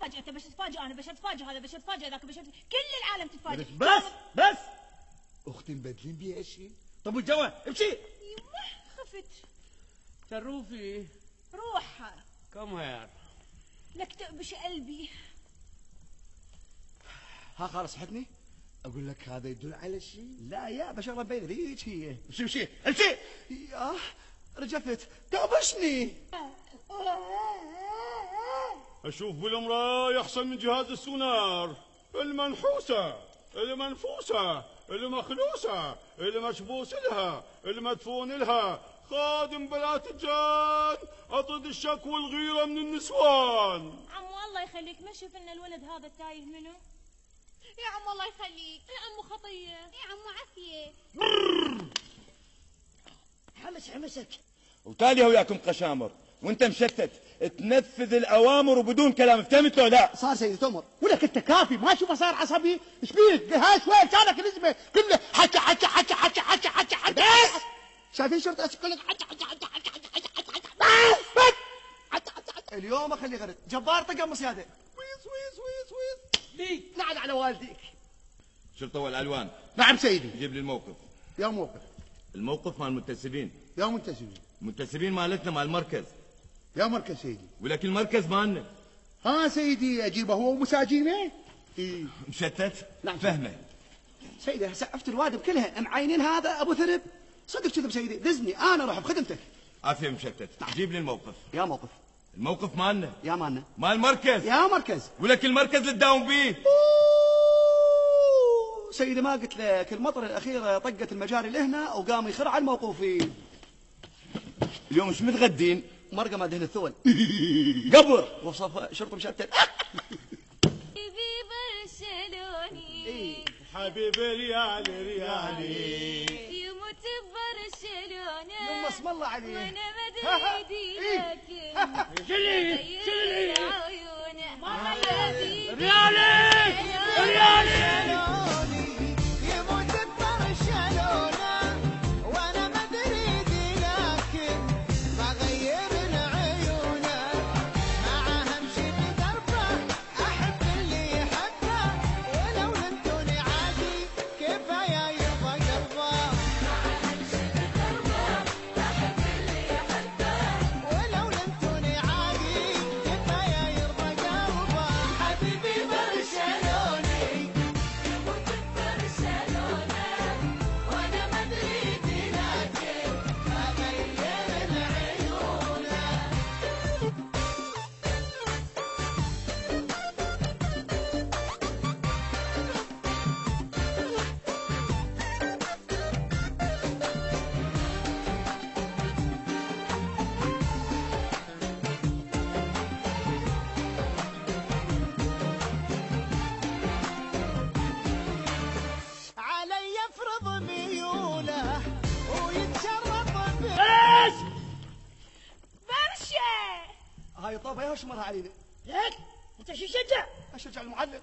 تتفاجئ، انت باش تتفاجئ، انا باش اتفاجئ، هذا باش يتفاجئ، ذاك باش يتفاجئ، كل العالم تتفاجئ. بس اختي مبدلين بيها شيء. طب والجو امشي. يمه خفت. شروفي روح كم هير لك تأبش قلبي. ها خلاص حتني اقول لك هذا يدل على شيء. لا يا بشغله بين ذيك هي. امشي يا رجفت تغبشني. أشوف بالمرأة يحصل من جهاز السونار، المنحوسة، المنفوسة، المخلوسة، المشبوس لها، المدفون لها، خادم بلات الجان، أطرد الشك والغيرة من النسوان. عمو الله يخليك، ما شوف ان الولد هذا التايه منه؟ يا عمو الله يخليك، يا عمو خطية، يا عمو عافية. حمسك وتالي وياكم قشامر وانت مشتت تنفذ الاوامر وبدون كلام، فهمت ولا لا؟ صار سيدي تمر ولك انت كافي، ما تشوفه صار عصبي. ايش بيك؟ هاي شوي لسانك نزمه كله حكي حكي حكي حكي حكي حكي حكي. بس شايفين شرطه كلك حكي حكي حكي حكي حكي حكي حكي. بس اليوم اخلي غرد جبار طقم سياده. ويس ويس ويس ويس بي لعن على والديك. شرطه والالوان، نعم سيدي. جيب لي الموقف. يا موقف. الموقف مال المنتسبين. يا منتسبين. المنتسبين مالتنا مال المركز. يا مركز سيدي. ولك المركز مالنا. ها سيدي اجيبه هو ومساجينه. إيه؟ مشتت؟ نعم فهمه. سيدي سقفت الوادم كلها معينين هذا ابو ثرب. صدق كذب سيدي، دزني انا اروح بخدمتك. عافيه مشتت. جيب لي الموقف. يا موقف. الموقف مالنا. يا مالنا. مال المركز. يا مركز. ولك المركز اللي تداوم بيه. سيدي ما قلت لك المطر الاخيره طقت المجاري لهنا وقام يخر على الموقوفين. اليوم مش متغدين؟ مرقه ما دهن الثول. قبر وصف شرطه مشتت. حبيبي برشلوني، حبيبي ريالي ريالي، يموت ببرشلونة، يما اسم الله عليه. وانا مدريدي لكن شلي عيونه ما حياتي ريالي ريالي. يموت ببرشلونة وانا مدريدي لكن بغير عيونه، معاه امشي بدربه احب اللي يحبه، ولو لمتوني عادي كفايه يرضى قلبه. ولو لمتوني عادي كفايه يرضى قلبه. حبيبي برشلوني يموت ببرشلونة وانا مدريدي لكن بغير عيونه. علي يفرض ميوله ويتشرط برشا. هاي طوبه يا شمرها علينا. لك انت شو شجع؟ اشجع المعلم.